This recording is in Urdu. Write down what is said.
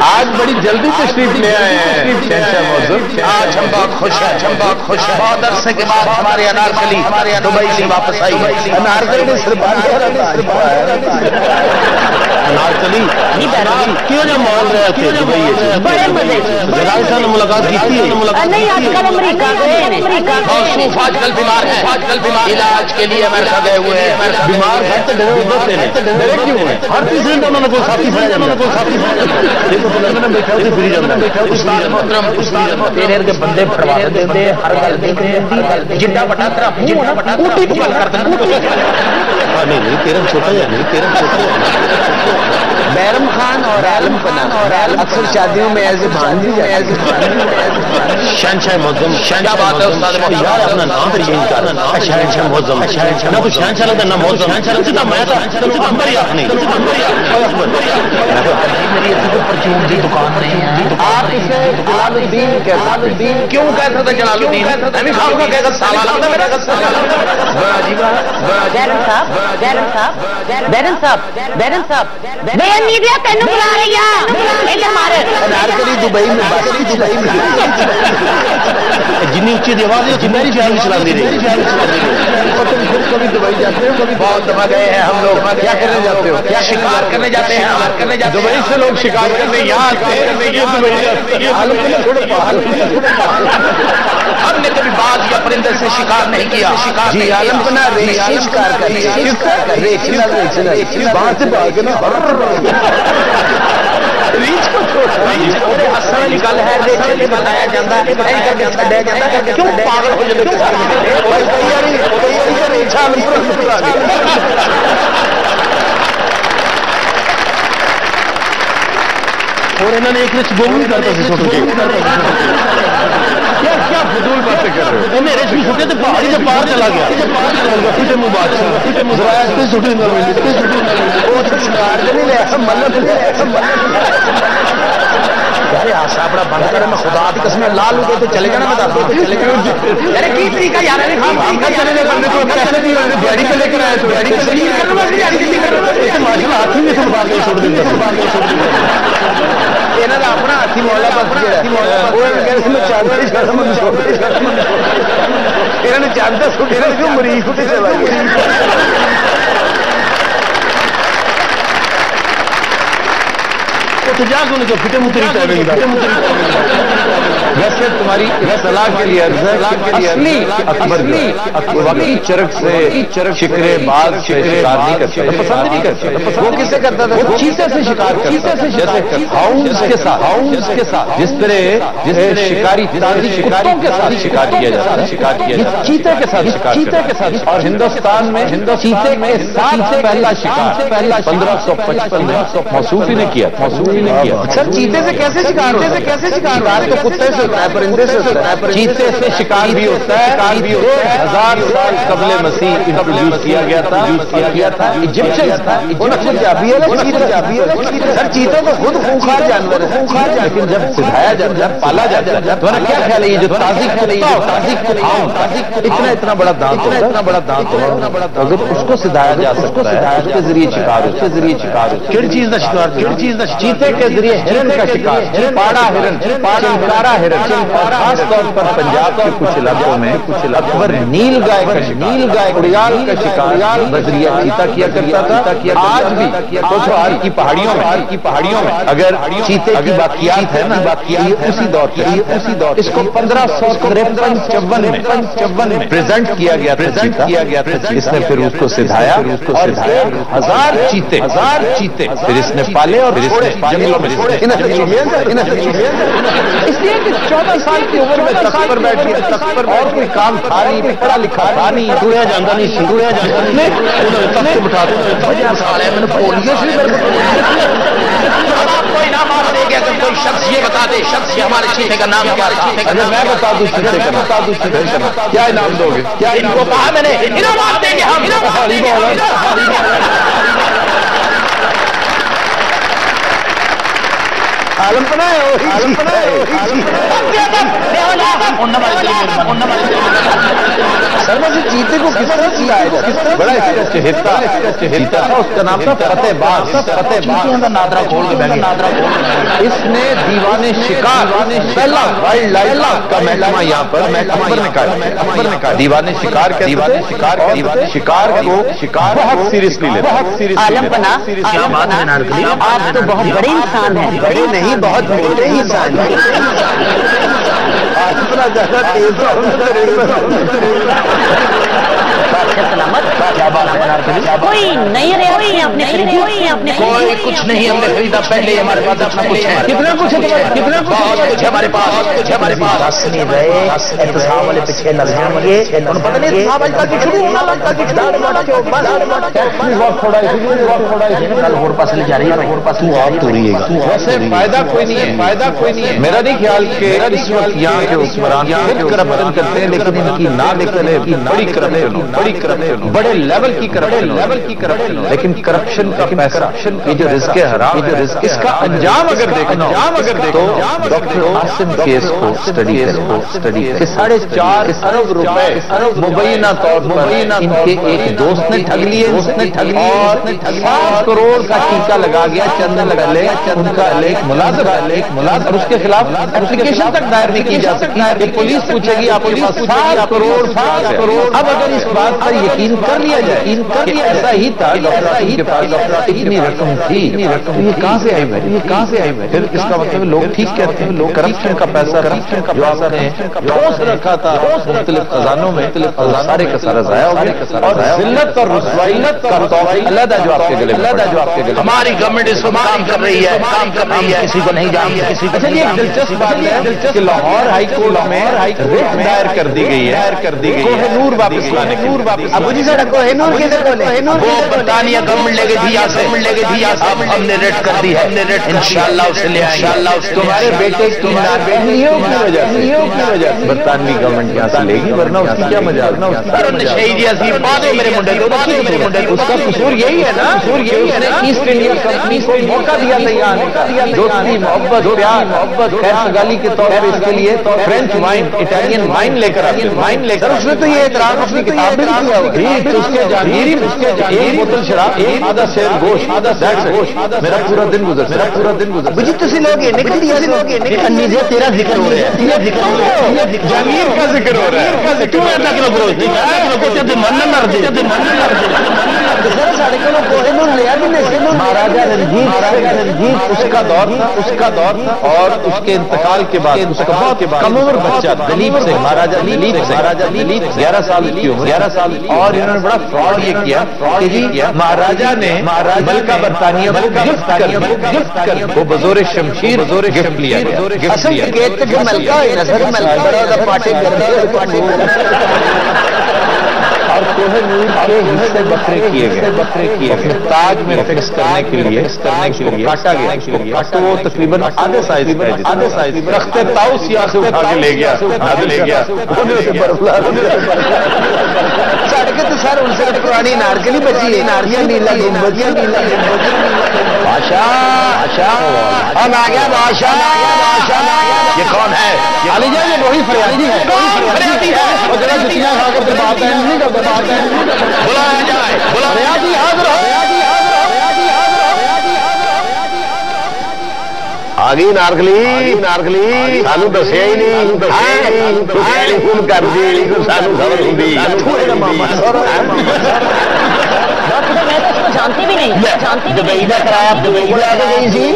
آج بڑی جلدی تشریف لے آئے ہیں شہنشاہ موضوع. آج ہم بہت خوش ہیں بہت عرصے کے بعد ہمارے انارکلی دبئی سے واپس آئی ہے. انارکلی کیوں جو مال رہے تھے دبئی بڑے مزے جلال صاحب نے ملاقات کی تھی نہیں آج کل امریکہ گئے ہیں. موصوف آج کل بیمار ہے علاج کے لیے امریکہ گئے ہوئے ہیں. بیمار ہے تو ڈرے کیوں ہیں؟ ہر تیسرے دن انہوں نے کوئی ساتھی پھیلا استاد محترم تیرے کے بندے پڑوا دیتے ہر گل دیکھتے جنڈا بٹا ترا اوٹی تو گل کرتے نہیں تیرا چھوٹا جا نہیں تیرا چھوٹا بیرم خان اور عالم اکثر شادیوں میں ایسے بھانجی شہنشاہ معظم کیا بات ہے استاد یار اپنا نام پر چینج کرنا شہنشاہ معظم نہ تو شہنشاہ لگتا نہ معظم سیدھا میں تھا اکبر ہی آپ نہیں میری پرچون کی دکان نہیں ہے. آپ اسے جلال الدین کہتے ہیں. کیوں کہتا تھا جلال الدین؟ میں بھی کھاؤں گا کہ اگر سالہ لگتا میرا بیرن صاحب بے میڈیا تینوں بلا رہی ہے انارکلی دبئی میں جنی اچھی آواز ہے جنہیں ہی شہر چلا دے رہی تم خود کبھی دبئی جاتے ہو کبھی بہت دفعہ گئے ہیں ہم لوگ. کیا کرنے جاتے ہو؟ کیا شکار کرنے جاتے ہیں دبئی سے لوگ شکار کرنے یہاں آتے ہیں. ہم نے کبھی باز یا پرندے سے شکار نہیں کیا. جی عالم پناہ ریچھی شکار کرتے ریچھی وہاں سے بھاگے نا ریچھ کو چھوڑ اصل گل ہے ریچے سے بتایا جاتا ہے کیوں پاگل ہو جاتے اور انہوں نے ایک رچ گول نہیں کرتا کیا فضول باتیں کر رہے ہو؟ انہیں رچ بھی چھوٹے تو پہاڑی سے پار چلا گیا کچھ منہ بات اپنا بند کر میں خدا کی قسم لال ہو گئے تو چلے جانا میں کی طریقہ یار گاڑی پہ لے کر آئے تو ہاتھی میں چھوڑ دینا اپنا ہاتھی مولا چاہتا کیوں مریض ویسے تمہاری صلاح کے لیے وقتی چرک سے شکرے باز سے شکار نہیں کرتے پسند نہیں کرتے. وہ کسے کرتا تھا؟ وہ چیتے سے شکار کرتا تھا جیسے ہاؤنڈز کے ساتھ جس طرح شکاری کتوں کے ساتھ شکار کیا جاتا ہے چیتے کے ساتھ. اور ہندوستان میں چیتے کے ساتھ پہلا شکار 1555 موصوفی نے کیا. سر چیتے سے کیسے شکار ہوتا ہے؟ شکار تو کتے سے ہوتا ہے پرندے سے ہوتا ہے. چیتے سے شکار بھی ہوتا ہے. 1000 سال قبل مسیح انٹروڈیوس کیا گیا تھا ایجپشنز تھا. سر چیتوں تو خود خونخوار جانور ہے لیکن جب سکھایا جب پالا جاتا ہے تمہارا کیا خیال ہے یہ جو تازی اتنا بڑا دانت اگر اس کو سدھایا جا سکتا ہے اس کے ذریعے شکار کن چیز کا شکار چیتے کے ذریعے ہرن کا شکار پاڑا ہرن چنکارا ہرن خاص طور پر پنجاب کے کچھ علاقوں میں اکبر نیل گائے اڑیال کا شکار بذریعہ چیتا کیا کرتا تھا. آج بھی کوچوہار کی پہاڑیوں میں اگر چیتے کی باقیات ہے نا یہ اسی دور اس کو 1553 میں پریزنٹ کیا گیا اس نے پھر اس کو سدھایا اور 1000 چیتے پھر اس نے پالے اور جنگلوں میں اس لیے کہ 14 سال کی عمر میں تخت پر بیٹھ گیا. تخت پر اور کوئی کام تھا نہیں پڑھا لکھا تھا نہیں ٹوڑیا جانا نہیں بٹھا کوئی نام آپ دے گیا کہ کوئی شخص یہ بتا دے شخص یہ ہمارے چیتے کا نام کیا تھا. اگر میں بتا دوں کیا انعام دو گے؟ کیا ان کو کہا میں نے انعامات دیں گے ہم. عالم پناہ ہے سر میں سے چیتے کو کس طرح چلایا جاتا؟ بڑا اس کا چہتا چیتا تھا، اس کا نام تھا فتح باز. نادرا کھول کے بیٹھ گیا. اس نے دیوان شکار پہلا وائلڈ لائف کا محکمہ یہاں پر اکبر نے کہا دیوان شکار کا شکار بہت سیریسلی لیتا. عالم پناہ آپ تو بہت بڑے انسان ہیں. بڑے نہیں، بہت موٹے انسان ہیں. اتنا زیادہ تیز سلامت. کوئی نہیں رہی آپ نے خریدی؟ کوئی کچھ نہیں ہم نے خریدا، پہلے ہمارے پاس اپنا کچھ ہے. کتنا کچھ کچھ ہمارے پاس ہنس نہیں رہے. احتساب والے پیچھے لگ جائیں گے. پتہ نہیں احتساب آج تک شروع ہونا کل اور پاس لے جا رہی ہے. اور پاس آپ تو رہیے گا. ویسے فائدہ کوئی نہیں ہے. میرا نہیں خیال کہ اس وقت یہاں کے حکمران کرپشن کرتے ہیں، لیکن ان کی نہ نکلے بڑی کرپشن، بڑے لیول کی کرپشن. لیکن کرپشن کا پیسہ، یہ جو رزق حرام ہے، اس کا انجام اگر دیکھنا تو ڈاکٹر عاصم کیس کو اسٹڈی کہ 4.5 ارب روپے مبینہ طور پر ان کے ایک دوست نے ٹھگ لیے اور 5 کروڑ کا ٹیکہ لگا گیا. چندن لگا لے ان کا ایک ملازم اور اس کے خلاف اپلیکیشن تک دائر نہیں کی جا سکتی. پولیس پوچھے گی آپ کے پاس 7 کروڑ. اب اگر اس بات پر یقین کر لیا جائے کہ ایسا ہی تھا، ڈاکٹر کے پاس اتنی رقم تھی، یہ کہاں سے آئی بھائی؟ پھر اس کا مطلب لوگ ٹھیک کہتے ہیں. لوگ کرپشن کا پیسہ جو آپ نے ٹھوس رکھا تھا مختلف خزانوں میں، سارے کا سارا ضائع ہو گیا. اور ذلت اور رسوائی کا توقع علیحدہ جو آپ کے گلے. ہماری گورنمنٹ اس وقت کام کر رہی ہے، کسی کو نہیں جانتے. اچھا یہ ایک دلچسپ بات ہے کہ لاہور ہائی کورٹ میں ریٹ دائر کر دی گئی ہے کوہ نور واپس لانے کی. ابو جی سر کوہ نور کیسے بولے؟ وہ برطانیہ گورنمنٹ لے گئی تھی، اب ہم نے ریٹ کر دی ہے. انشاءاللہ اسے لے آئیں گے. تمہارے بیٹے کی وجہ سے برطانوی گورنمنٹ یہاں سے لے گی، ورنہ اس کی کیا مجال. اس کا قصور یہی ہے نا، اس نے ایسٹ انڈیا کمپنی کو موقع دیا تھا یہاں آنے کا. دوستی محبت خیر سگالی کے طور پہ اس کے لیے فرینچ وائن، اٹالین وائن لے کر اس نے تو یہ اعتراف اپنی کتاب میں کیا ہوا. اس کے جانگیری ایک بوتل شراب، آدھا سیر گوشت، میرا پورا دن گزر. مجھے تو لوگ تیرا ذکر ہو رہا ہے، جانگیر کا ذکر ہو رہا ہے. مہاراجا رنجیت اس کا دور تھا اور اس کے انتقال کے بعد اس کا بہت کم عمر بچہ دلیپ سنگھ، مہاراجا دلیپ 11 سال کی عمر، اور انہوں نے بڑا فراڈ یہ کیا کہ جی مہاراجا نے ملکہ برطانیہ کو گفٹ کر وہ بزور شمشیر گفٹ لیا اور کوہ نور کے حصے بکرے کیے گئے. اپنے تاج میں فکس کرنے کے لیے کاٹا گیا. تو وہ تقریباً آدھے سائز رخت تاؤس یہاں سے اٹھا کے لے گیا. سڑک تو سر ان سے پرانی نارکلی بچی ہے، نارکل نیلا گنبد ہم آ گیا بادشاہ. یہ کون ہے؟ علی جان یہ وہی فریادی ہے. بلایا جائے، فریادی حاضر ہو. آگی نارکلی سانو دسیا ہی نہیں کر دی سانو خبر ہوگی. جانتی بھی نہیں، دبئی کا کرایا دبئی گئی تھی.